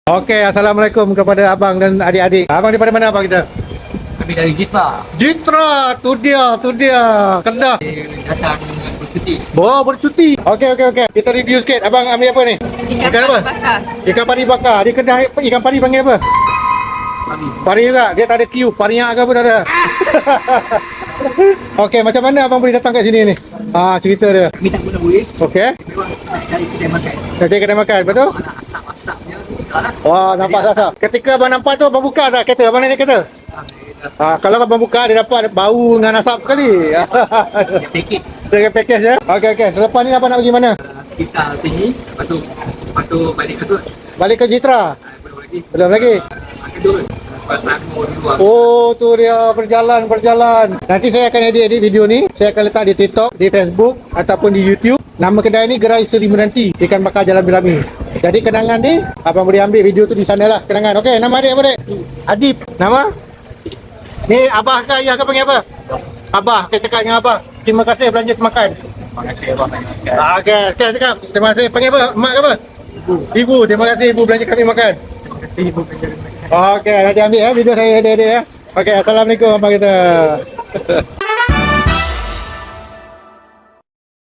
Okey, Assalamualaikum kepada abang dan adik-adik. Abang daripada mana abang kita? Kami dari Jitra. Jitra, tu dia. Kedah. Datang bercuti. Bercuti. Okey. Kita review sikit. Abang ambil apa ni? Ikan apa? pari bakar. Ikan pari bakar. Di Kedah ikan pari panggil apa? Pagi. Pari juga. Dia tak ada Q. Pariak ke apa tak ada. Okey, macam mana abang boleh datang kat sini ni? Cerita dia. Kami tak guna buih. Okey. Memang nak cari kedai makan. Dah cari kedai makan, betul? Mana asap-asapnya sudah lah. Wah, nampak sasa. Ketika abang nampak tu, abang buka tak kereta? Abang naik kereta? Kalau abang buka, dia dapat bau dengan asap sekali. Package. Dengan package ya. Okey. Selepas ni abang nak pergi mana? Sekitar sini. Lepas tu balik ke tu. Balik ke Jitra? Belum lagi. Belum lagi? Kedul. Lepas Selangor dulu lah. Oh, tu dia berjalan. Nanti saya akan edit video ni. Saya akan letak di TikTok, di Facebook ataupun di YouTube. Nama kedai ni Gerai Seri Menanti, ikan bakar Jalan Bilami. Jadi kenangan ni, abang boleh ambil video tu di sana lah. Kenangan. Okey, nama adik apa dek? Adib. Nama? Ni abah ke ayah ke panggil apa? Abah. Kita cakap dengan abah. Terima kasih belanja makan. Terima kasih abang banyak. Okey, cakap. Terima kasih. Panggil apa? Mak ke apa? Ibu. Terima kasih ibu belanja kami makan. Terima kasih ibu penjaga. Okey, nanti ambil video saya edit ya. Okey, Assalamualaikum abang kita.